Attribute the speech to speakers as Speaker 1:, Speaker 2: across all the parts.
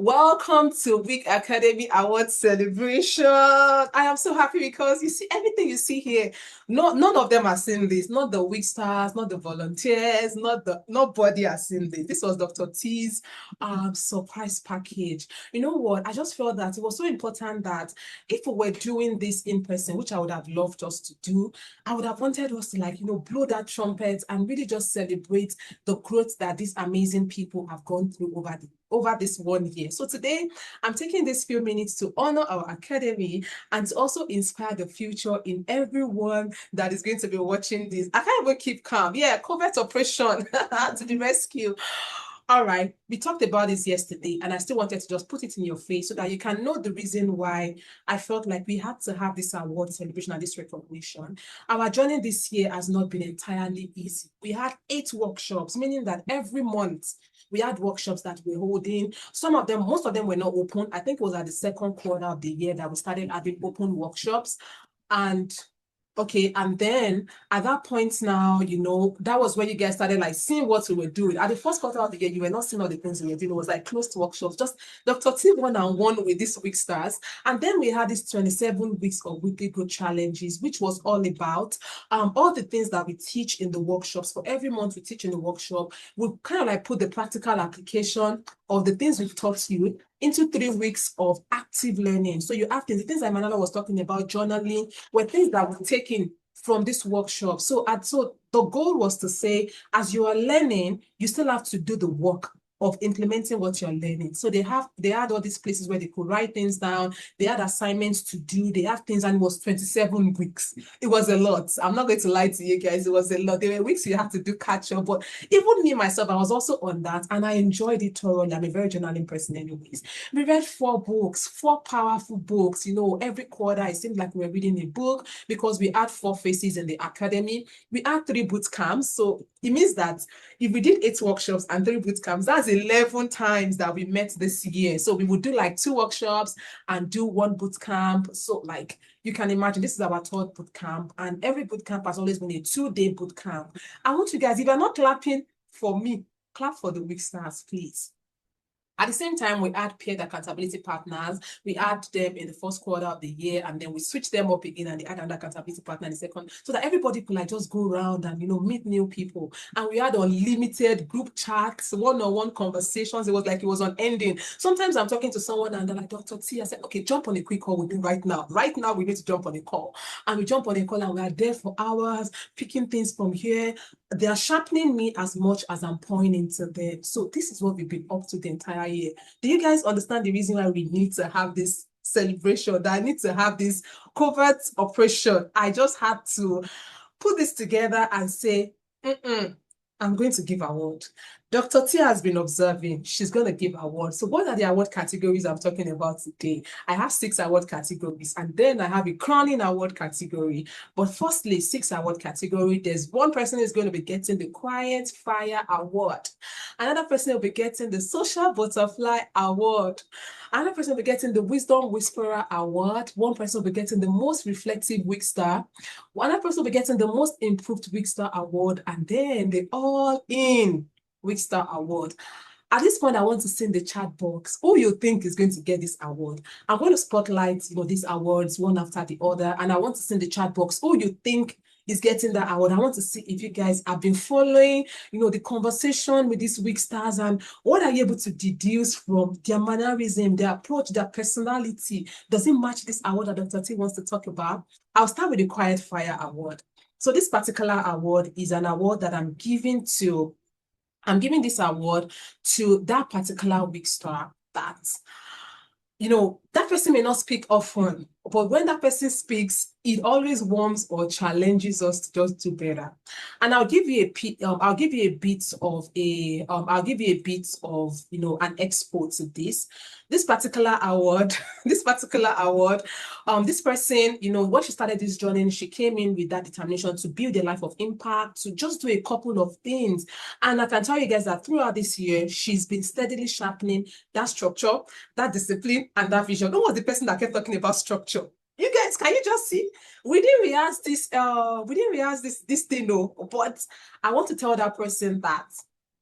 Speaker 1: Welcome to Week Academy Award celebration. I am so happy because you see everything you see here. None of them are seeing this. Not the WIGStars, not the volunteers, nobody has seen this. This was Dr. T's surprise package. You know what? I just felt that it was so important that if we were doing this in person, which I would have loved us to do, I would have wanted us to blow that trumpet and really just celebrate the growth that these amazing people have gone through over this 1 year. So today, I'm taking this few minutes to honor our academy and to also inspire the future in everyone that is going to be watching this. I can't even keep calm. Yeah, covert operation to the rescue. All right, we talked about this yesterday, and I still wanted to just put it in your face so that you can know the reason why I felt like we had to have this award celebration and this recognition. Our journey this year has not been entirely easy. We had 8 workshops, meaning that every month we had workshops that we're holding. Some of them, most of them were not open. I think it was at the second quarter of the year that we started having open workshops. And okay, and then at that point now, that was when you guys started seeing what we were doing. At the first quarter of the year, you were not seeing all the things we were doing. It was like closed workshops, just Dr. T one-on-one with this WIGStars. And then we had this 27 weeks of weekly growth challenges, which was all about all the things that we teach in the workshops. For every month we teach in the workshop, we kind of put the practical application of the things we've taught you into 3 weeks of active learning. So you have things, the things that Manala was talking about, journaling, were things that were taken from this workshop. So the goal was to say, as you are learning, you still have to do the work of implementing what you're learning. So they had all these places where they could write things down. They had assignments to do. They have things, and it was 27 weeks. It was a lot. I'm not going to lie to you guys. It was a lot. There were weeks you had to do catch up, but even me, myself, I was also on that, and I enjoyed it thoroughly. I'm a very journaling person anyways. We read 4 books, 4 powerful books. Every quarter, it seemed like we were reading a book because we had 4 phases in the academy. We had 3 boot camps. So it means that if we did 8 workshops and 3 boot camps, that's 11 times that we met this year. So we would do 2 workshops and do 1 boot camp. So you can imagine, this is our 3rd boot camp, and every boot camp has always been a 2-day boot camp. I want you guys, if you're not clapping for me, clap for the WIGStars, please. At the same time, we add peer accountability partners. We add them in the first quarter of the year, and then we switch them up again, and they add another accountability partner in the second, so that everybody could just go around and meet new people. And we had unlimited group chats, one-on-one conversations. It was unending. Sometimes I'm talking to someone and they're like, Dr. T, I said, okay, jump on a quick call with me right now. Right now, we need to jump on a call. And we jump on a call and we are there for hours, picking things from here. They are sharpening me as much as I'm pouring into them. So this is what we've been up to the entire year. Do you guys understand the reason why we need to have this celebration, that I need to have this covert operation? I just had to put this together and say, I'm going to give award. Dr. T has been observing. She's going to give awards. So what are the award categories I'm talking about today? I have 6 award categories, and then I have a crowning award category. But firstly, 6 award category. There's one person is going to be getting the Quiet Fire Award. Another person will be getting the Social Butterfly Award. Another person will be getting the Wisdom Whisperer Award. One person will be getting the Most Reflective WIGStar. Another person will be getting the Most Improved WIGStar Award. And then the All-In WIGStar Award. At this point, I want to see in the chat box who you think is going to get this award. I'm going to spotlight, these awards one after the other, and I want to see in the chat box who you think is getting that award. I want to see if you guys have been following, the conversation with these WIGStars, and what are you able to deduce from their mannerism, their approach, their personality. Does it match this award that Dr. T wants to talk about? I'll start with the Quiet Fire Award. So this particular award is an award that I'm giving this award to that particular WIGStar that, that person may not speak often, but when that person speaks, it always warms or challenges us to just do better. And I'll give you a bit of an expo to this particular award. This person, when she started this journey, she came in with that determination to build a life of impact, to just do a couple of things. And I can tell you guys that throughout this year, she's been steadily sharpening that structure, that discipline, and that vision. Who was the person that kept talking about structure? You guys, can you just see? We didn't rehearse this thing, no. But I want to tell that person that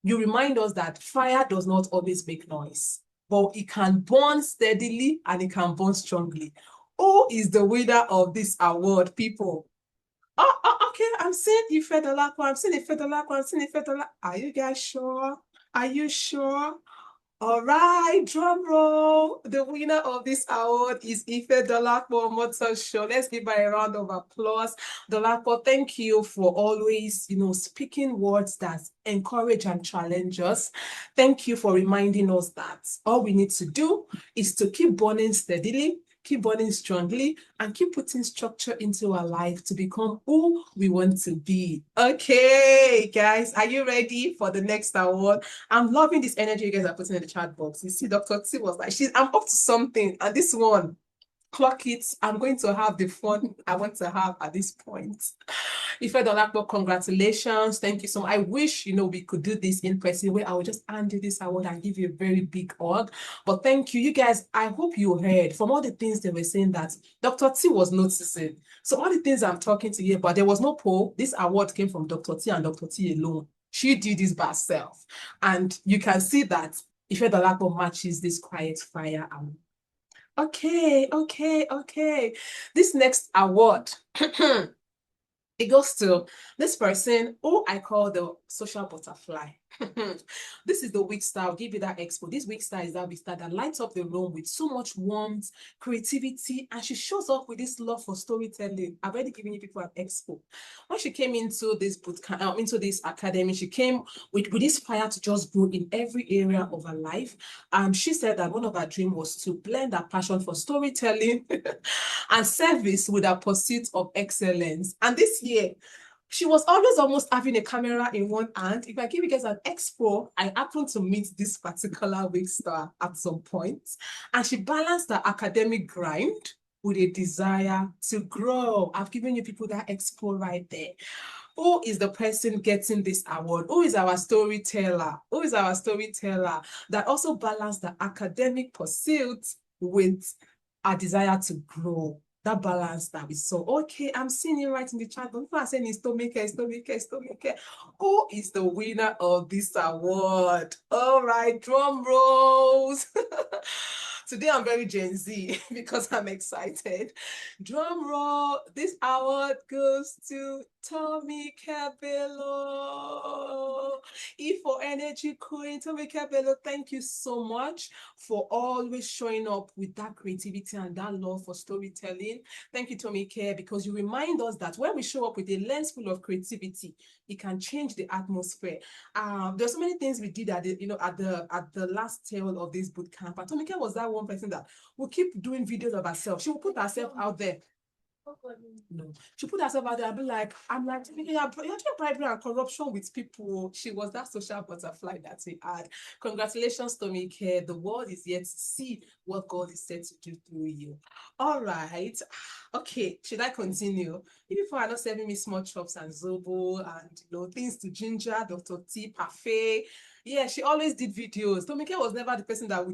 Speaker 1: you remind us that fire does not always make noise. but it can burn steadily and it can burn strongly. Who is the winner of this award, people? Okay. I'm seeing Ifedolakwa. I'm seeing Ifedolakwa. I'm seeing Ifedolakwa. Are you guys sure? Are you sure? All right, drum roll. The winner of this award is Ifedolakwa Motosho. Let's give her a round of applause. Dolakwa, thank you for always, speaking words that encourage and challenge us. Thank you for reminding us that all we need to do is to keep burning steadily, keep burning strongly, and keep putting structure into our life to become who we want to be. Okay, guys, are you ready for the next award? I'm loving this energy you guys are putting in the chat box. You see, Dr. T was like, I'm up to something. And this one, clock it. I'm going to have the fun I want to have at this point. Ifedolakwa, congratulations. Thank you so much. I wish, we could do this in person where I would just hand you this award and give you a very big hug. But thank you. You guys, I hope you heard from all the things they were saying that Dr. T was noticing. So all the things I'm talking to you about, there was no poll. This award came from Dr. T and Dr. T alone. She did this by herself. And you can see that Ifedolakwa matches this quiet fire. Okay. This next award, it goes to this person who I call the social butterfly. This is the WIGStar. I'll give you that expo. This WIGStar is that WIGStar that lights up the room with so much warmth, creativity, and she shows up with this love for storytelling. I've already given you people an expo. When she came into this bootcamp, into this academy, she came with this fire to just grow in every area of her life. She said that one of her dreams was to blend her passion for storytelling and service with her pursuit of excellence. And this year, she was always almost having a camera in one hand. If I give you guys an expo, I happened to meet this particular WIGStar at some point, and she balanced her academic grind with a desire to grow. I've given you people that expo right there. Who is the person getting this award? Who is our storyteller? Who is our storyteller that also balanced the academic pursuit with a desire to grow? That balance that we saw. Okay, I'm seeing you right in the chat. People are saying it's Tomike. Who is the winner of this award? All right, drum rolls. Today I'm very Gen Z because I'm excited. Drum roll. This award goes to Tomike Bello. E for Energy Queen. Tomike Bello, thank you so much for always showing up with that creativity and that love for storytelling. Thank you, Tomike, because you remind us that when we show up with a lens full of creativity, it can change the atmosphere. There's so many things we did at the last tail of this boot camp. And Tomike was that one person that will keep doing videos of herself. She will put herself out there. No, she put herself out there and be like, you're doing bribery and corruption with people. She was that social butterfly that we had. Congratulations, Tomike. The world is yet to see what God is set to do through you. All right. Okay, should I continue? If you are not serving me small chops and zobo and things to ginger, Dr. T, parfait. Yeah, she always did videos. Tomike was never the person that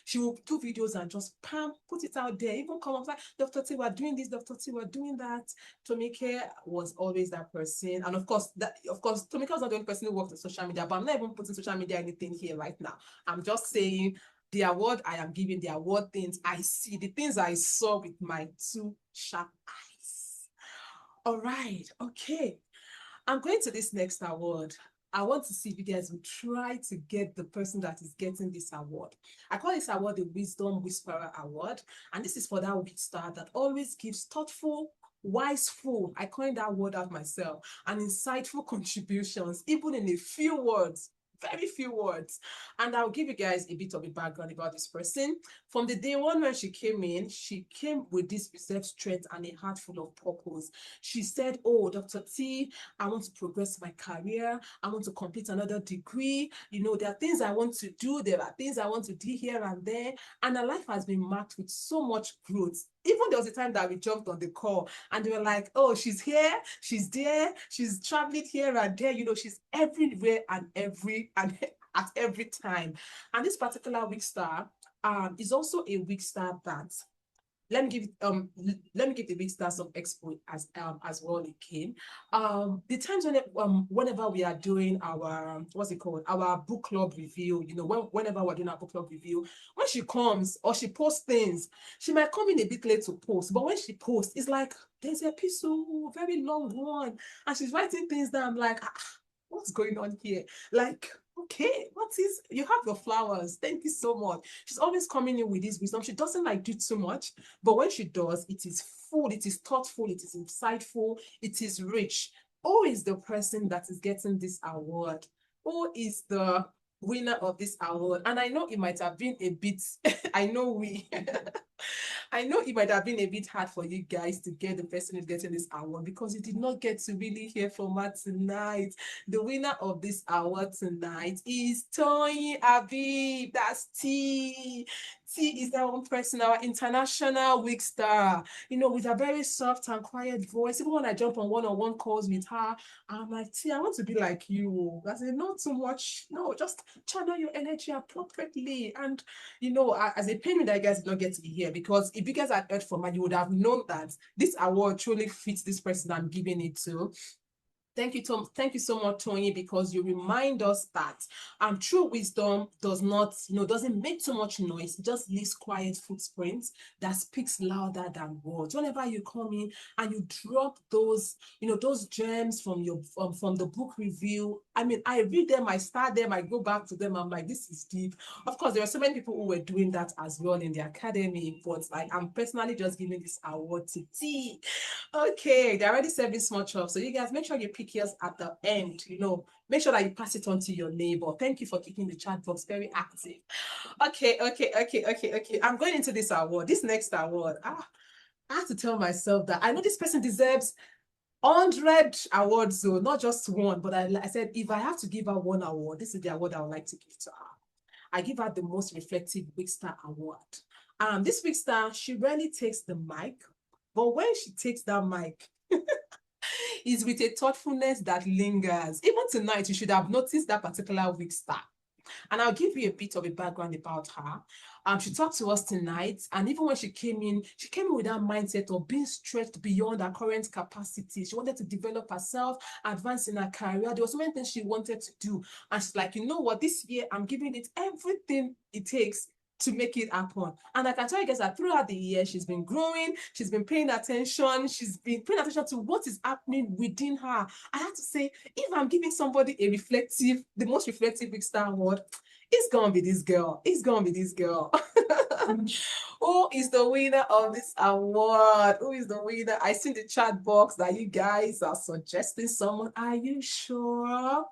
Speaker 1: she would do videos and just put it out there. Even come up like, Dr. T, we're doing this, Dr. T, we're doing that. Tomike was always that person. And of course, Tomike was not the only person who worked on social media, but I'm not even putting social media anything here right now. I'm just saying the award I am giving, the award things I see, the things I saw with my two sharp eyes. All right, okay. I'm going to this next award. I want to see if you guys will try to get the person that is getting this award. I call this award the Wisdom Whisperer Award. And this is for that WIGStar that always gives thoughtful, wiseful, I coined that word out myself, and insightful contributions, even in a few words. Very few words. And I'll give you guys a bit of a background about this person. From the day one when she came in, she came with this reserved strength and a heart full of purpose. She said, oh, Dr. T, I want to progress my career. I want to complete another degree. There are things I want to do. There are things I want to do here and there. And her life has been marked with so much growth. Even there was a time that we jumped on the call and they were like, oh, she's here, she's there, she's traveling here and there. She's everywhere and at every time. And this particular WIGStar is also a WIGStar that let me give let me give the WIGStars some expo as well again. The times when whenever we are doing our what's it called, our book club review, you know, whenever we're doing our book club review, when she comes or she posts things, she might come in a bit late to post, but when she posts, it's like there's a episode, very long one, and she's writing things that I'm like, what's going on here? Like, okay, what is, you have your flowers. Thank you so much. She's always coming in with this wisdom. She doesn't like do too much, but when she does, it is full, it is thoughtful, it is insightful, it is rich. Who is the person that is getting this award? Who is the winner of this award? And I know it might have been a bit, I know we I know it might have been a bit hard for you guys to get the person who's getting this award because you did not get to really hear from her tonight. The winner of this award tonight is Tony Abib. That's T. T is our own person, our international WIG star. You know, with a very soft and quiet voice. Even when I jump on one-on-one calls with her, I'm like, T, I want to be like you. I said, not too much. No, just channel your energy appropriately. And you know, as a pain that you guys did not get to hear, because if you guys had heard from her, you would have known that this award truly fits this person I'm giving it to. Thank you, Tom. Thank you so much, Tony, because you remind us that true wisdom does not, you know, doesn't make too much noise. It just leaves quiet footprints that speaks louder than words. Whenever you come in and you drop those, you know, those gems from your from the book review, I mean, I read them, I start them, I go back to them. I'm like, this is deep. Of course, there are so many people who were doing that as well in the academy, but like, I'm personally just giving this award to T. Okay, they're already serving small chops. So you guys make sure you pick yours at the end. You know, make sure that you pass it on to your neighbor. Thank you for keeping the chat box very active. Okay. I'm going into this award, this next award. I have to tell myself that I know this person deserves 100 awards, so not just one. But I said, if I have to give her one award, this is the award I would like to give to her. I give her the most reflective WIGStar award. This WIGStar, she rarely takes the mic, but when she takes that mic, it's with a thoughtfulness that lingers. Even tonight, you should have noticed that particular WIGStar. And I'll give you a bit of a background about her. She talked to us tonight, and even when she came in with that mindset of being stretched beyond her current capacity. She wanted to develop herself, advance in her career. There was so many things she wanted to do. And she's like, you know what, this year I'm giving it everything it takes to make it happen. And I can tell you guys that throughout the year, she's been growing, she's been paying attention, to what is happening within her. I have to say, if I'm giving somebody the most reflective WIGStar award, it's gonna be this girl. It's gonna be this girl. Who is the winner of this award? Who is the winner? I see the chat box that you guys are suggesting someone. Are you sure?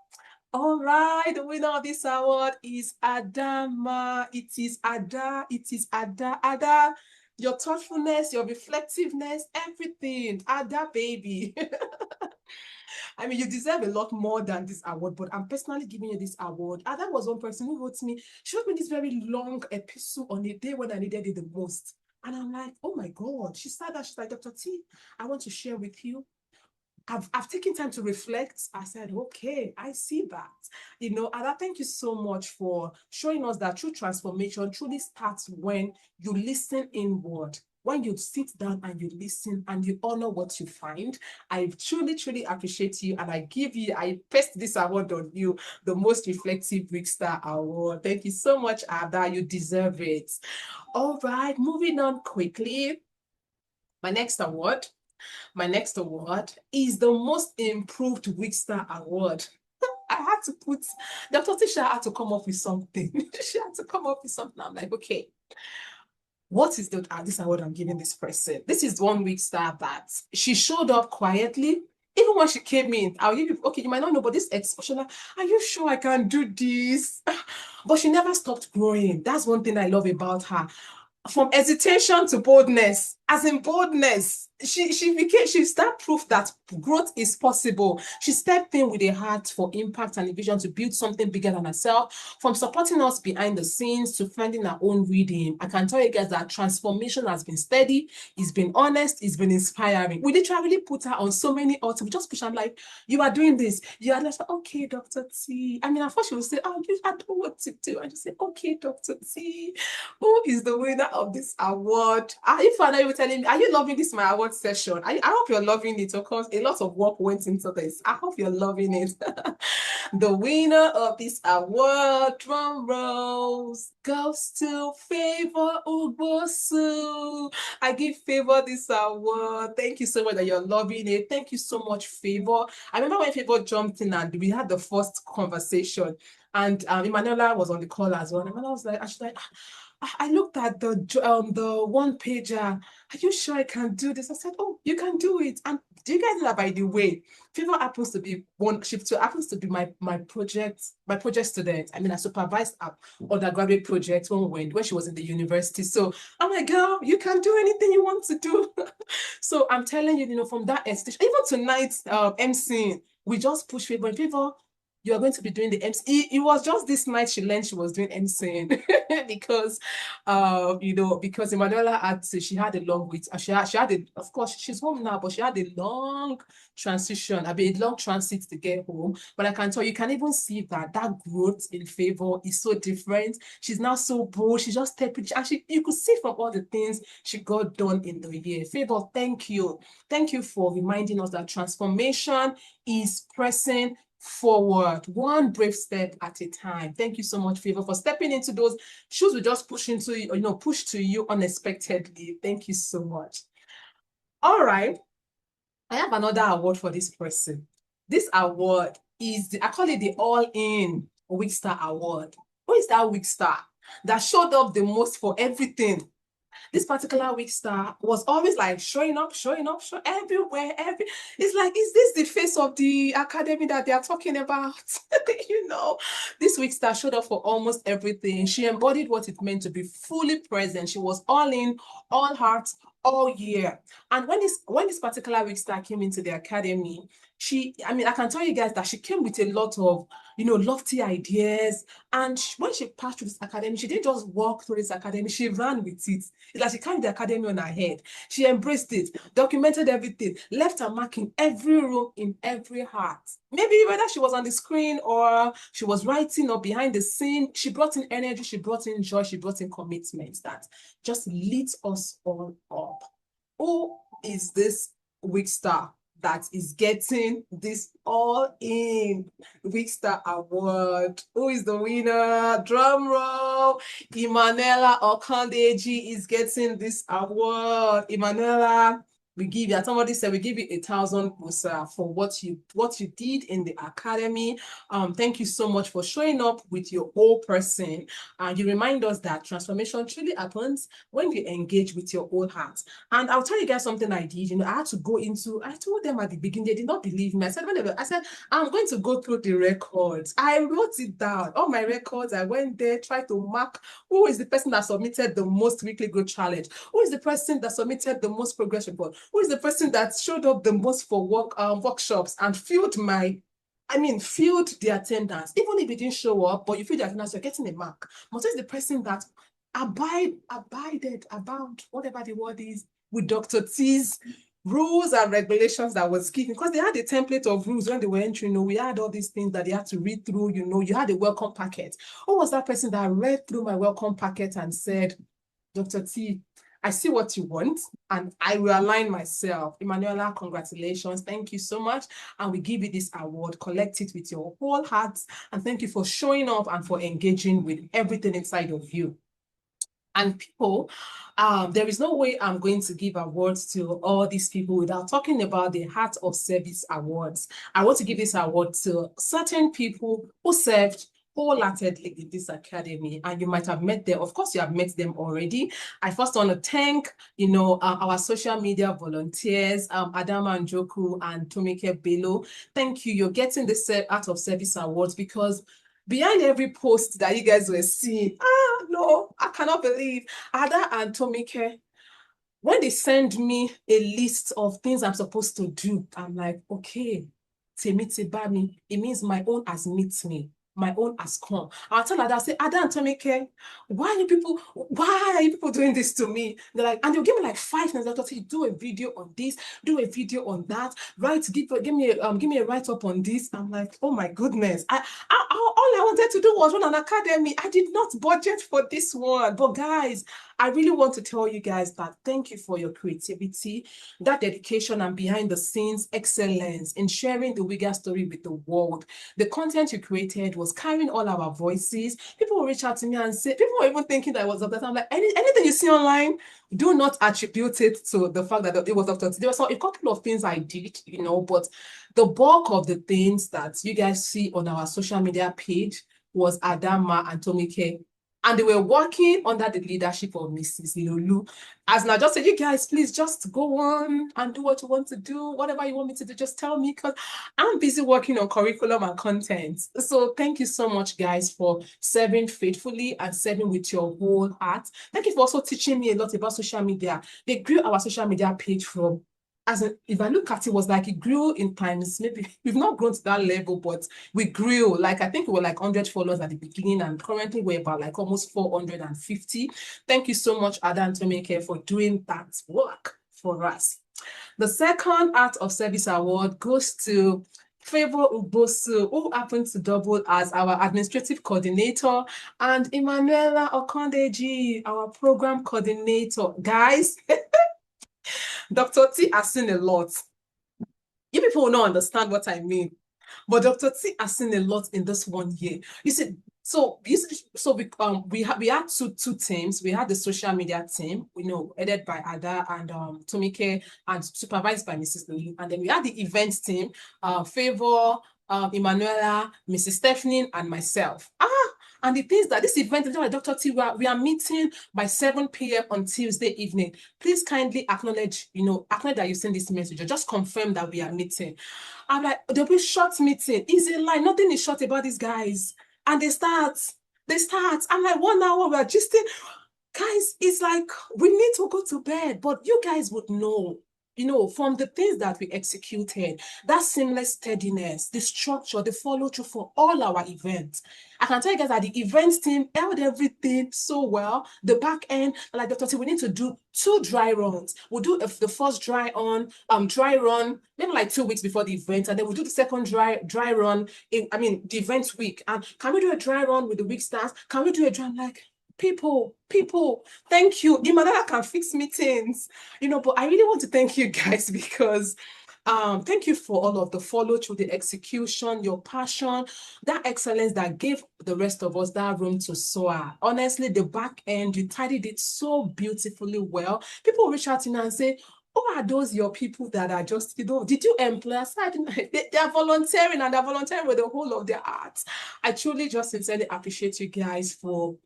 Speaker 1: All right, the winner of this award is Adama. It is Ada. It is Ada. Ada, your thoughtfulness, your reflectiveness, everything. Ada, baby. I mean, you deserve a lot more than this award, but I'm personally giving you this award. Ada was one person who wrote me, she wrote me this very long epistle on a day when I needed it the most. And I'm like, oh my God. She said that, she's like, Dr. T, I want to share with you. I've taken time to reflect. I said, okay, I see that. You know, Ada, thank you so much for showing us that true transformation truly starts when you listen inward. When you sit down and you listen and you honor what you find. I truly appreciate you, and I paste this award on you, the most reflective WIGStar award. Thank you so much, Ada. You deserve it. All right, moving on quickly. My next award is the most improved WIGStar award. I had to put, Dr. Tisha had to come up with something. She had to come up with something. I'm like, okay, what is this award I'm giving this person? This is one WIGStar that she showed up quietly. Even when she came in, I'll give you, okay, you might not know, but this exposure, are you sure I can do this? But she never stopped growing. That's one thing I love about her. From hesitation to boldness, as in boldness. she's that proof that growth is possible. She stepped in with a heart for impact and a vision to build something bigger than herself. From supporting us behind the scenes to finding her own rhythm, I can tell you guys that transformation has been steady, it's been honest, it's been inspiring. We literally put her on so many altars. We just push her like, you are doing this. You are like, okay, Dr. T. I mean, at first she would say, oh, I don't know what to do. And you say, okay, Dr. T. Who is the winner of this award? If I know you telling me, are you loving this my award session? I hope you're loving it. Of course, a lot of work went into this. I hope you're loving it. The winner of this award, drum rolls, goes to Favor Ubosu. I give Favor this award. Thank you so much that you're loving it. Thank you so much, Favor. I remember when Favor jumped in and we had the first conversation, and Emanuela was on the call as well. And Emanuela was like, actually, I looked at the one pager. Are you sure I can do this? I said, oh, you can do it. And do you guys know that, by the way, Favor happens to be happens to be my project student. I mean, I supervised her undergraduate project when she was in the university. So I'm like, girl, you can do anything you want to do. So I'm telling you, from that stage, even tonight, MC, we just push Favor. Favor, you are going to be doing the MC. It was just this night she learned she was doing MCing because, because Emanuela she had a long wait. She had of course, she's home now, but she had a long transition, a long transit to get home. But I can tell you can even see that growth in Favor is so different. She's now so bold. She just stepped, and you could see from all the things she got done in the year. Favor, thank you. Thank you for reminding us that transformation is pressing forward, one brave step at a time. Thank you so much, Favor, for stepping into those shoes we just push into you, push to you unexpectedly. Thank you so much. All right, I have another award for this person. This award is I call it the All-In WIGStar Award. Who is that WIGStar that showed up the most for everything? This particular WIGStar was always like showing up everywhere. It's like, is this the face of the academy that they are talking about? This WIGStar showed up for almost everything. She embodied what it meant to be fully present. She was all in, all heart, all year. And when this particular WIGStar came into the academy, I can tell you guys that she came with a lot of, lofty ideas. And when she passed through this academy, she didn't just walk through this academy, she ran with it. It's like she carried the academy on her head. She embraced it, documented everything, left her mark in every room, in every heart. Maybe whether she was on the screen or she was writing or behind the scene, she brought in energy, she brought in joy, she brought in commitment that just lit us all up. Who is this WIGStar that is getting this All-In WIGStar Award? Who is the winner? Drum roll. Emanuela Okandeji is getting this award. Emanuela, we give you, somebody said we give you 1,000 Busa for what you did in the academy. Thank you so much for showing up with your whole person. You remind us that transformation truly happens when you engage with your whole heart. And I'll tell you guys something I did. I had to go into, I told them at the beginning, they did not believe me. I said, I'm going to go through the records. I wrote it down, all my records. I went there, tried to mark who is the person that submitted the most weekly growth challenge, who is the person that submitted the most progress report, who is the person that showed up the most for workshops and filled the attendance. Even if you didn't show up, but you filled the attendance, you're getting a mark. But who is the person that abided about whatever the word is with Dr. T's rules and regulations that was given, because they had a template of rules when they were entering. We had all these things that they had to read through. You had a welcome packet. Who was that person that read through my welcome packet and said, Dr. T, I see what you want and I will align myself. Emanuela, congratulations. Thank you so much. And we give you this award. Collect it with your whole heart. And thank you for showing up and for engaging with everything inside of you. And people, there is no way I'm going to give awards to all these people without talking about the Heart of Service Awards. I want to give this award to certain people who served wholeheartedly in this academy, and you might have met them. Of course, you have met them already. I first want to thank, our social media volunteers, Adama Njoku and Tomike Bello. Thank you. You're getting the Heart of Service Awards because behind every post that you guys were seeing, no, I cannot believe Ada and Tomike when they send me a list of things I'm supposed to do, I'm like, okay, Temiti Bami, it means my own has met me. My own has come. I'll tell her that, I'll say, Ada and Tomike, why are you people doing this to me? They're like, and they'll give me like 5 minutes. They'll say, do a video on this, do a video on that, give me a write-up on this. I'm like, oh my goodness. All I wanted to do was run an academy. I did not budget for this one. But guys, I really want to tell you guys that thank you for your creativity, that dedication, and behind the scenes excellence in sharing the WIGA story with the world. The content you created was carrying all our voices. People will reach out to me and say, people were even thinking that it was Dr. T. I'm like, anything you see online, do not attribute it to the fact that it was Dr. T. There were a couple of things I did, but the bulk of the things that you guys see on our social media page was Adama and Tomike. And they were working under the leadership of Mrs. Lulu. As now just said, you guys, please just go on and do what you want to do. Whatever you want me to do, just tell me, because I'm busy working on curriculum and content. So thank you so much, guys, for serving faithfully and serving with your whole heart. Thank you for also teaching me a lot about social media. They grew our social media page from, if I look at it, was like it grew in times. Maybe we've not grown to that level, but we grew. Like, I think we were like 100 followers at the beginning, and currently we're about like almost 450. Thank you so much, Ada and Tomike, for doing that work for us. The second Art of Service Award goes to Favor Ubosu, who happened to double as our administrative coordinator, and Emanuela Okondeji, our program coordinator. Guys, Dr. T has seen a lot. You people will not understand what I mean. But Dr. T has seen a lot in this 1 year. You see, we had two teams. We had the social media team, headed by Ada and Tomike, and supervised by Mrs. Lulu. And then we had the events team, Favor, Emanuela, Mrs. Stephanie, and myself. And the things that this event, Dr. T, we are meeting by 7 p.m. on Tuesday evening. Please kindly acknowledge that you've seen this message, or just confirm that we are meeting. I'm like, there'll be short meeting. Easy line, nothing is short about these guys. And they start. I'm like, 1 hour, we're just guys, it's like, we need to go to bed. But you guys would know, from the things that we executed, that seamless steadiness, the structure, the follow-through for all our events. I can tell you guys that the events team held everything so well. The back end, like Dr. T, we need to do 2 dry runs. We'll do the first dry run, maybe like 2 weeks before the event, and then we'll do the second dry run the event week. And can we do a dry run with the WIGStars? Can we do a dry, like, people, thank you. Imadara can fix meetings, but I really want to thank you guys, because thank you for all of the follow through, the execution, your passion, that excellence that gave the rest of us that room to soar. Honestly, the back end, you tidied it so beautifully well. People reach out to me and say, oh, are those your people that are just, did you employ us? They are volunteering, and they're volunteering with the whole of their hearts. I truly just sincerely appreciate you guys for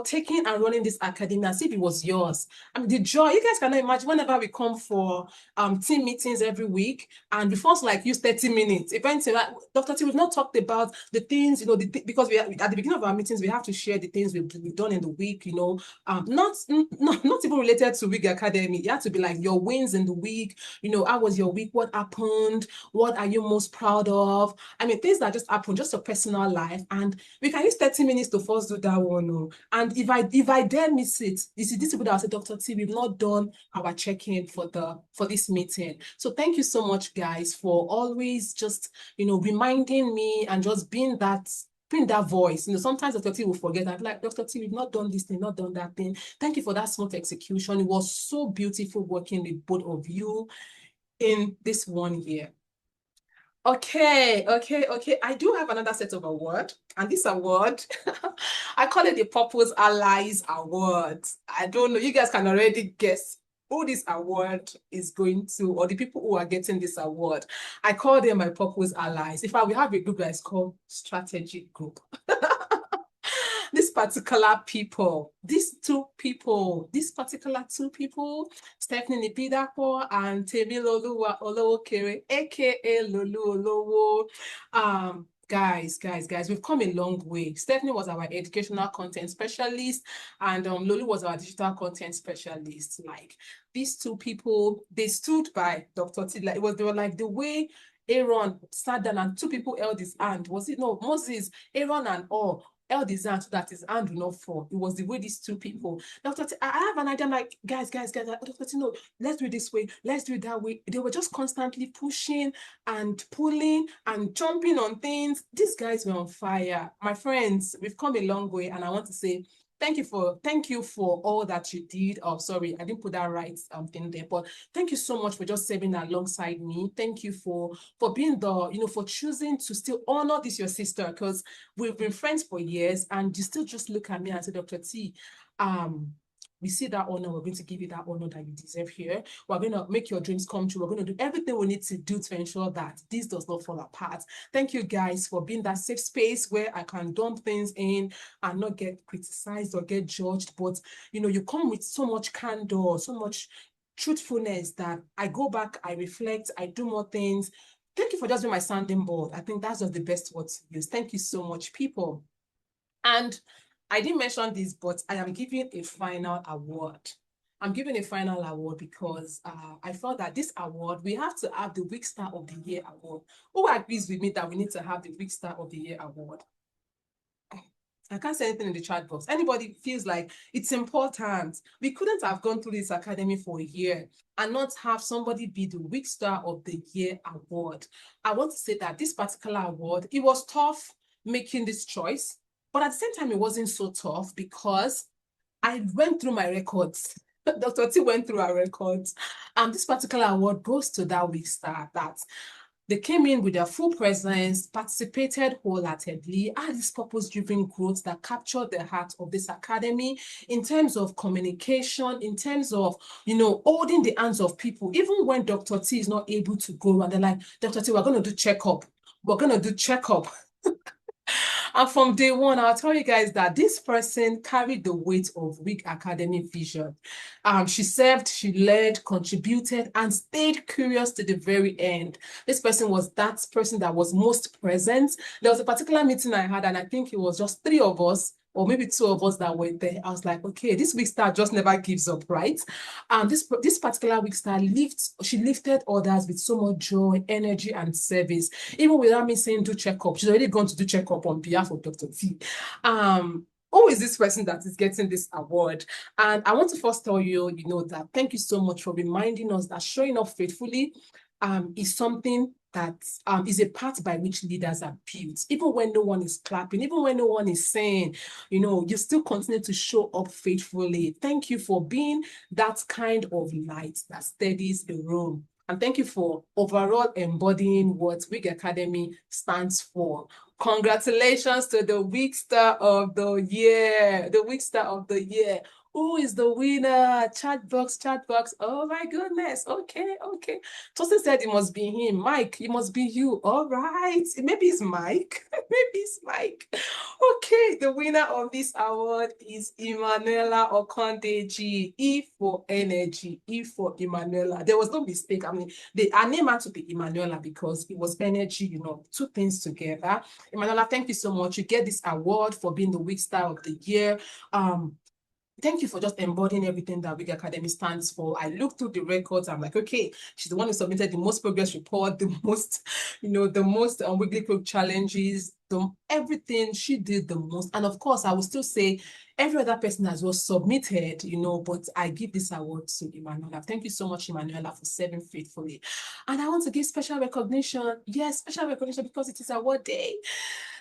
Speaker 1: taking and running this academy as if it was yours. I mean, the joy, you guys cannot imagine whenever we come for team meetings every week, and we first like use 30 minutes. Eventually, like, Dr. T, we've not talked about the things, because we at the beginning of our meetings, we have to share the things we've done in the week, not even related to WIG Academy. You have to be like your wins in the week, how was your week? What happened? What are you most proud of? I mean, things that just happen, just your personal life. And we can use 30 minutes to first do that one. And if I dare miss it, you see, these people that will say, Dr. T, we've not done our check-in for this meeting. So thank you so much, guys, for always just, reminding me and just being that voice. Sometimes Dr. T will forget. I'm like, Dr. T, we've not done this thing, not done that thing. Thank you for that smooth execution. It was so beautiful working with both of you in this 1 year. Okay. I do have another set of award, and this award, I call it the Purpose Allies Award. I don't know, you guys can already guess who this award is going to, or the people who are getting this award. I call them my Purpose Allies. In fact, we have a group that is called Strategic Group. These particular people, these particular two people, Stephanie Nipidapo and Temi Loluwa Olowokere, aka Lolu Olowo, Guys, we've come a long way. Stephanie was our educational content specialist, and Lolu was our digital content specialist. Like, these two people, they stood by Dr. T. Like, they were like the way Aaron sat down and two people held his hand. Was it no Moses, Aaron, and all held his hand so that his hand would not fall. It was the way these two people. Dr. T, I have an idea. I'm like, guys, Dr. T, no, let's do it this way, let's do it that way. They were just constantly pushing and pulling and jumping on things. These guys were on fire. My friends, we've come a long way, and I want to say thank you for all that you did. Oh, sorry, I didn't put that right thing there, but thank you so much for just serving alongside me. Thank you for being for choosing to still honor this your sister, because we've been friends for years, and you still just look at me and say, Dr. T, we see that honor. We're going to give you that honor that you deserve here. We're going to make your dreams come true. We're going to do everything we need to do to ensure that this does not fall apart. Thank you guys for being that safe space where I can dump things in and not get criticized or get judged. But, you come with so much candor, so much truthfulness that I go back, I reflect, I do more things. Thank you for just being my sounding board. I think that's just the best word to use. Thank you so much, people. And I didn't mention this, but I am giving a final award. I'm giving a final award because I felt that this award, we have to have the WIGStar of the Year award. Who agrees with me that we need to have the WIGStar of the Year award? I can't say anything in the chat box. Anybody feels like it's important? We couldn't have gone through this academy for a year and not have somebody be the WIGStar of the Year award. I want to say that this particular award, it was tough making this choice. But at the same time, it wasn't so tough because I went through my records. Dr. T went through our records. And this particular award goes to that WIGStar that they came in with their full presence, participated wholeheartedly, had this purpose-driven growth that captured the heart of this academy in terms of communication, in terms of, holding the hands of people. Even when Dr. T is not able to go, and they're like, Dr. T, we're going to do checkup. We're going to do checkup. And from day one, I'll tell you guys that this person carried the weight of WIG Academy vision. She served, she led, contributed, and stayed curious to the very end. This person was that person that was most present. There was a particular meeting I had, and I think it was just 3 of us, or maybe 2 of us that were there. I was like, okay, this WIGStar just never gives up, right? This particular WIGStar lifted others with so much joy, energy, and service. Even without me saying do checkup, she's already gone to do checkup on behalf of Dr. T. Who is this person that is getting this award? And I want to first tell you, that thank you so much for reminding us that showing up faithfully is something that is a path by which leaders are built. Even when no one is clapping, even when no one is saying, you still continue to show up faithfully. Thank you for being that kind of light that steadies the room. And thank you for overall embodying what WIG Academy stands for. Congratulations to the WIGStar of the Year, the WIGStar of the Year. Who is the winner? Chat box. Oh my goodness. Okay. Tosin said it must be him. Mike, it must be you. All right. Maybe it's Mike. Maybe it's Mike. Okay. The winner of this award is Emanuela Okondeji. E for energy. E for Emanuela. There was no mistake. I mean, her name had to be Emanuela because it was energy, 2 things together. Emanuela, thank you so much. You get this award for being the WIGStar of the Year. Thank you for just embodying everything that WIG Academy stands for. I looked through the records. I'm like, okay, she's the one who submitted the most progress report, the most, the most weekly group challenges, everything she did the most. And of course, I will still say every other person as well submitted, but I give this award to Emanuela. Thank you so much, Emanuela, for serving faithfully. And I want to give special recognition. Yes, special recognition because it is award day.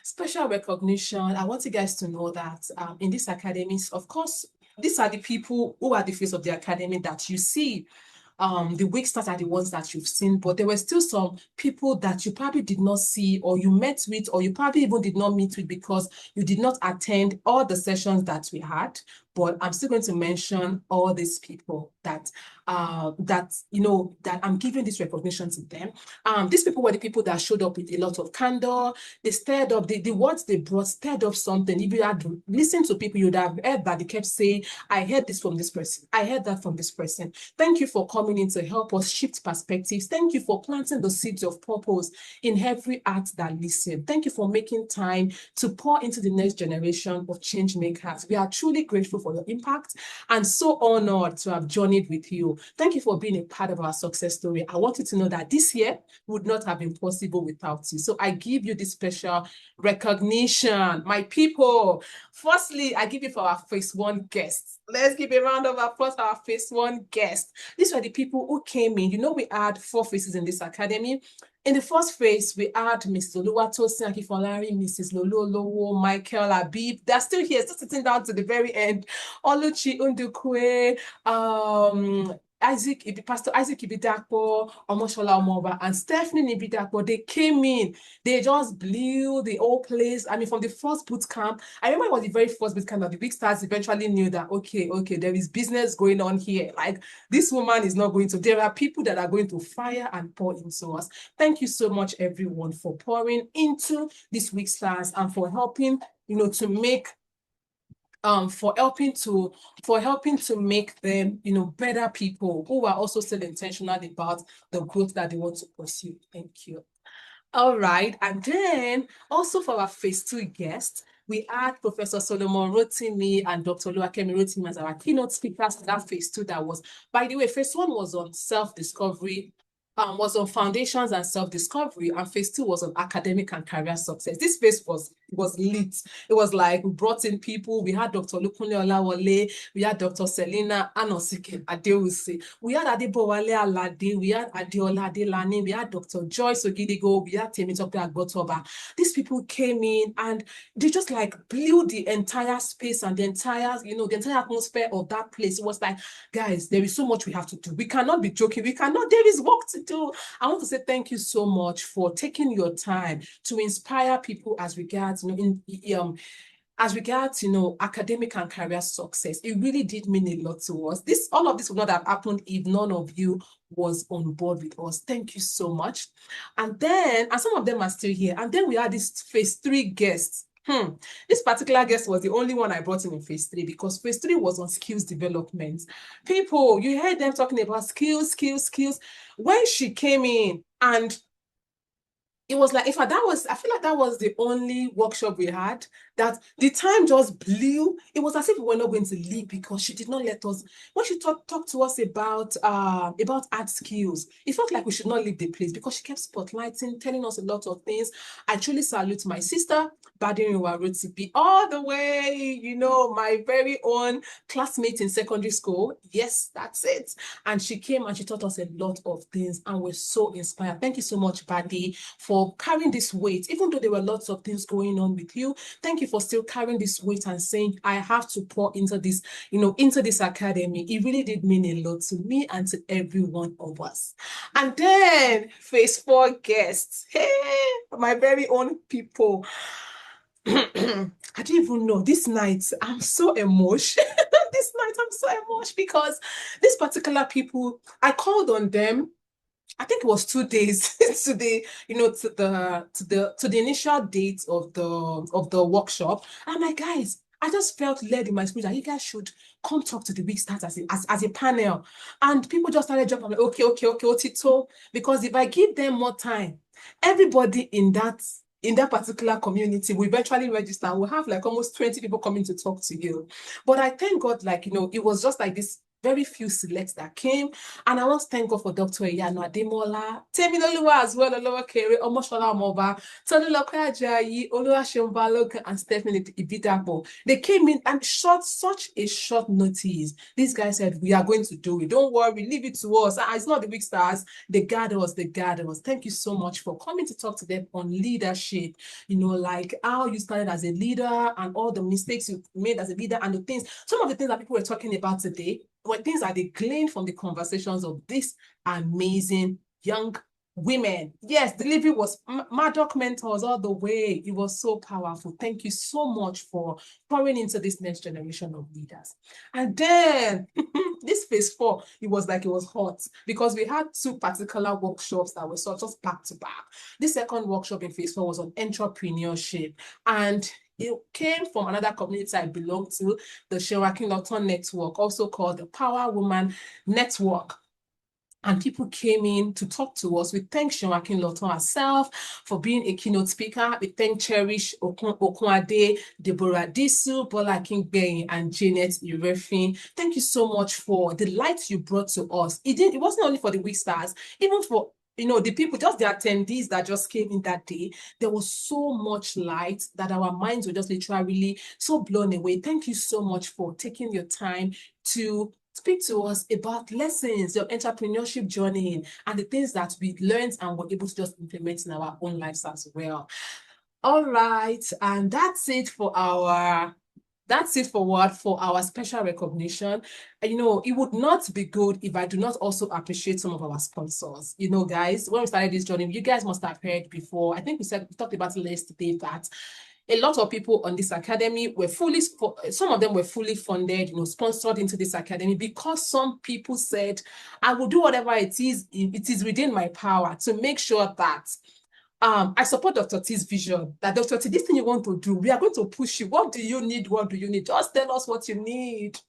Speaker 1: Special recognition. I want you guys to know that in this academy, of course, these are the people who are the face of the academy that you see. The WIGStars are the ones that you've seen, but there were still some people that you probably did not see, or you met with, or you probably even did not meet with because you did not attend all the sessions that we had. but I'm still going to mention all these people that that I'm giving this recognition to them. These people were the people that showed up with a lot of candor. They stirred up the words they brought, stirred up something. If you had listened to people, you'd have heard that they kept saying, I heard this from this person, I heard that from this person. Thank you for coming in to help us shift perspectives. Thank you for planting the seeds of purpose in every heart that listen. Thank you for making time to pour into the next generation of change makers. We are truly grateful for your impact and so honored to have journeyed with you. Thank you for being a part of our success story. I want you to know that this year would not have been possible without you. So I give you this special recognition, my people. Firstly, I give you for our phase one guests. Let's give a round of applause for our phase one guests. These were the people who came in. You know, we had 4 phases in this academy. In the first phase, we had Mrs. Oluwatosin Akifolari, Mrs. Lolo Lowo, Michael Abib. They're still here, still sitting down to the very end. Oluchi Undukwe, Pastor Isaac Ibidapo, Omoshola Omoba, and Stephanie Ibidapo. They came in. They just blew the whole place. I mean, from the first boot camp, I remember it was the very first boot camp that the WIGStars eventually knew that, okay, there is business going on here. Like, this woman is not going to, there are people that are going to fire and pour into us. Thank you so much, everyone, for pouring into this WIGStars and for helping, to make for helping to make them, better people who are also still intentional about the growth that they want to pursue. Thank you. All right, and then also for our phase 2 guests, we had Professor Solomon Rotimi and Dr. Oluwakemi Rotimi as our keynote speakers for that phase 2 that was, by the way, phase 1 was on self-discovery, was on foundations and self-discovery, and phase 2 was on academic and career success. This phase was lit. It was like we brought in people. We had Dr. Lukunle Olawole, we had Dr. Selina Anosike Adewuse, we had Adebowale Alade, we had Adeola Adelani, we had Dr. Joyce Ogidigo, we had Temitope Agbotoba. These people came in and they just like blew the entire space and the entire, the entire atmosphere of that place. It was like, guys, there is so much we have to do. We cannot be joking. There is work to do. I want to say thank you so much for taking your time to inspire people as regards, academic and career success. It really did mean a lot to us. All of this would not have happened if none of you was on board with us. Thank you so much. And some of them are still here. And then we had this phase 3 guests. This particular guest was the only one I brought in phase 3 because phase 3 was on skills development. People, you heard them talking about skills. When she came in, and it was like, I feel like that was the only workshop we had that the time just blew. It was as if we were not going to leave because she did not let us. When she talked to us about art skills, it felt like we should not leave the place because she kept spotlighting, telling us a lot of things. I truly salute my sister, Badiriwa Rotibi, all the way, my very own classmate in secondary school. Yes, that's it. And she came and she taught us a lot of things and we're so inspired. Thank you so much, Badi, for carrying this weight. Even though there were lots of things going on with you, thank you for still carrying this weight and saying, I have to pour into this, into this academy. It really did mean a lot to me and to every one of us. And then phase 4 guests. Hey, my very own people. I don't even know. This night, I'm so emotional. This night, I'm so emotional because these particular people, I called on them. I think it was 2 days to the, to the initial date of the workshop. And I'm like, guys, I just felt led in my spirit that you guys should come talk to the WIGStars as a panel. And people just started jumping. I'm like, okay, Otito, because if I give them more time, everybody in that particular community will eventually register. We'll have like almost 20 people coming to talk to you. But I thank God, it was just like this very few selects that came. And I want to thank God for Dr. Iyanu Ademola, Temiloluwa as well, Olowokere, Omoshola Omoba, Tolulope Ajayi, Oluwaseun Balogun, and Stephanie Ibidapo. They came in and such a short notice. These guys said, we are going to do it. Don't worry, leave it to us. It's not the WIGStars. They guide us. Thank you so much for coming to talk to them on leadership. Like how you started as a leader and all the mistakes you made as a leader and some of the things that people were talking about today were things that they gleaned from the conversations of these amazing young women. Yes, delivery was Maddox mentors all the way. It was so powerful. Thank you so much for pouring into this next generation of leaders. And then this phase 4, it was like it was hot because we had 2 particular workshops that were sort of back to back. The second workshop in phase 4 was on entrepreneurship, and it came from another community I belong to, the Shewakin Lawton Network, also called the Power Woman Network. And people came in to talk to us. We thank Shewakin Lawton herself for being a keynote speaker. We thank Cherish Okunade, Deborah Disu, Bola Kingbeyin, and Janet Irefin. Thank you so much for the light you brought to us. It wasn't only for the WIGStars, even for the people, just the attendees that just came in that day. There was so much light that our minds were just literally so blown away. Thank you so much for taking your time to speak to us about lessons, your entrepreneurship journey, and the things that we learned and were able to just implement in our own lives as well. All right, and that's it for our special recognition. It would not be good if I do not also appreciate some of our sponsors. Guys, when we started this journey, you guys must have heard before. I think we talked about it yesterday that a lot of people on this academy were some of them were fully funded, sponsored into this academy because some people said, I will do whatever it is within my power to make sure that I support Dr. T's vision that Dr. T, this thing you want to do, we are going to push you. What do you need? What do you need? Just tell us what you need.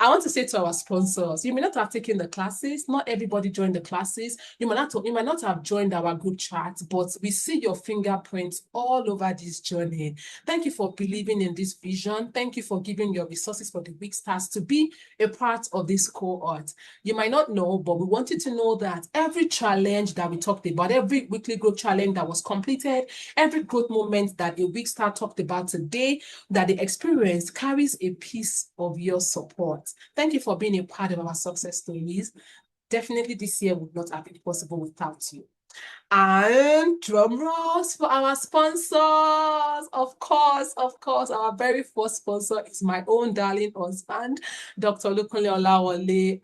Speaker 1: I want to say to our sponsors, you may not have taken the classes. Not everybody joined the classes. You might not have joined our group chat, but we see your fingerprints all over this journey. Thank you for believing in this vision. Thank you for giving your resources for the WIGStars to be a part of this cohort. You might not know, but we want you to know that every challenge that we talked about, every weekly growth challenge that was completed, every growth moment that a WIGStar talked about today, that the experience carries a piece of your support. Thank you for being a part of our success stories. Definitely this year would not have been possible without you. And drum rolls for our sponsors. Of course, our very first sponsor is my own darling husband, Dr. Lukunle Olawale.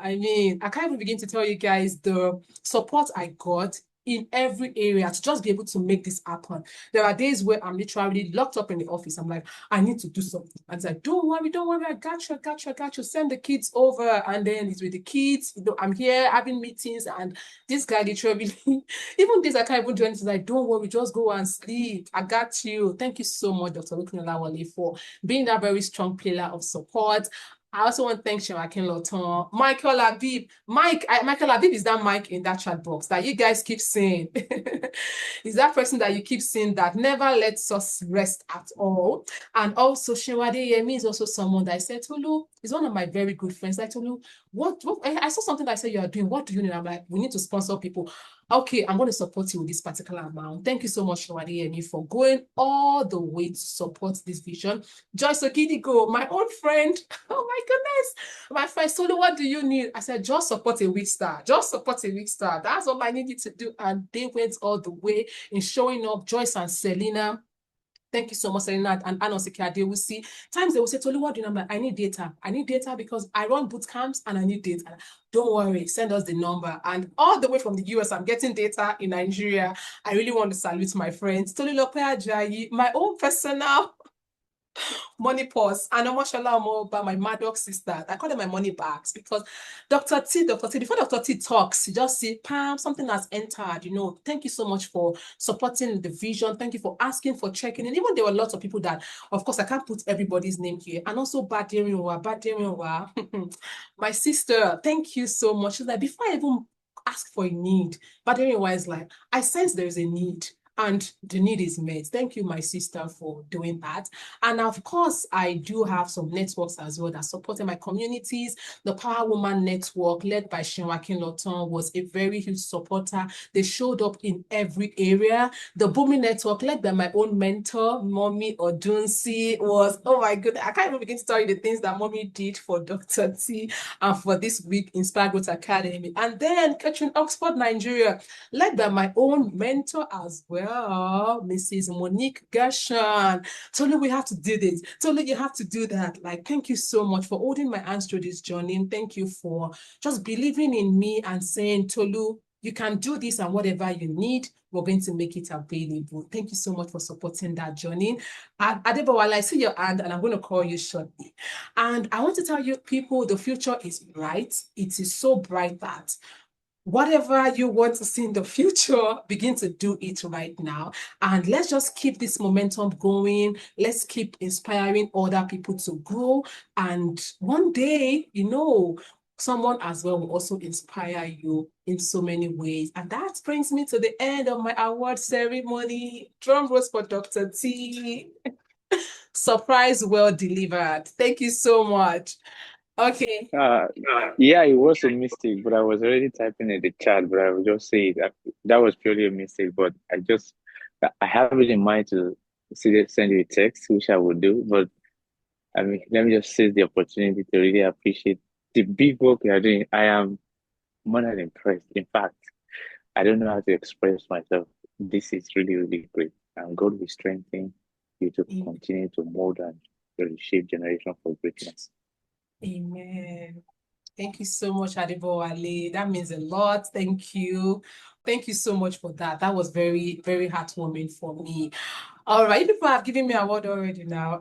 Speaker 1: I can't even begin to tell you guys the support I got in every area to just be able to make this happen. There are days where I'm literally locked up in the office. I'm like, I need to do something. And it's like, don't worry, I got you. Send the kids over. And then it's with the kids. I'm here having meetings, and this guy literally, even this I can't even do anything. Like, don't worry, just go and sleep. I got you. Thank you so much, Dr. Lukunle Olawale, for being that very strong pillar of support. I also want to thank Shewakin Lawton, Michael Labib. Michael Labib is that Mike in that chat box that you guys keep saying. Is that person that you keep saying that never lets us rest at all. And also Shewade Yemi is also someone that I said, Tolu, is one of my very good friends. I told you, what I saw something that I said you are doing. What do you need? I'm like, we need to sponsor people. Okay, I'm going to support you with this particular amount. Thank you so much, Shewade Yemi, for going all the way to support this vision. Joyce Okidigo, my old friend. Oh my goodness. My friend, Solo, what do you need? I said, just support a WIGStar. Just support a WIGStar. That's all I needed to do. And they went all the way in showing up. Joyce and Selena. Thank you so much, Selena and Anosika. They will see times they will say, Tolu, what do you know? I need data. I need data because I run boot camps and I need data. Don't worry, send us the number. And all the way from the US, I'm getting data in Nigeria. I really want to salute my friends. Tolu Lope Ajayi, my own personal money pause, and Omoshola Omoba, my Maddox sister. I call them my money bags because Dr. T, before Dr. T talks, you just see, Pam, something has entered. Thank you so much for supporting the vision. Thank you for asking, for checking. And even there were lots of people that, of course, I can't put everybody's name here. And also Baderinwa, my sister, thank you so much. She's like, before I even ask for a need, Baderinwa is like, I sense there's a need. And the need is met. Thank you, my sister, for doing that. And of course, I do have some networks as well that supported my communities. The Power Woman Network, led by Shewakin Lawton, was a very huge supporter. They showed up in every area. The Booming Network, led by my own mentor, Mommy Odunsi, was, oh my goodness, I can't even begin to tell you the things that Mommy did for Dr. T and for this week Inspire Growth Academy. And then Catherine Oxford, Nigeria, led by my own mentor as well, Mrs. Monique Gershon. Tolu, we have to do this. Tolu, you have to do that. Like, thank you so much for holding my hands through this journey. And thank you for just believing in me and saying, Tolu, You can do this, and whatever you need, we're going to make it available. Thank you so much for supporting that journey. And Adebowale, I see your hand, and I'm going to call you shortly. And I want to tell you, people, the future is bright. It is so bright that whatever you want to see in the future, begin to do it right now. And let's just keep this momentum going. Let's keep inspiring other people to grow. And one day, someone as well will also inspire you in so many ways. And that brings me to the end of my award ceremony. Drum rolls for Dr. T. Surprise well delivered. Thank you so much. Okay.
Speaker 2: Uh, yeah, it was a mistake, but I was already typing in the chat, but I will just say that that was purely a mistake. But I have it in mind to send you a text, which I will do. But I mean, let me just seize the opportunity to really appreciate the big work you are doing. I am more than impressed. In fact, I don't know how to express myself. This is really, really great. And God will strengthen you to continue to mold and to reshape generation for greatness.
Speaker 1: Amen. Thank you so much, Adebowale. That means a lot. Thank you. Thank you so much for that. That was very, very heartwarming for me. All right, people have given me a award already now.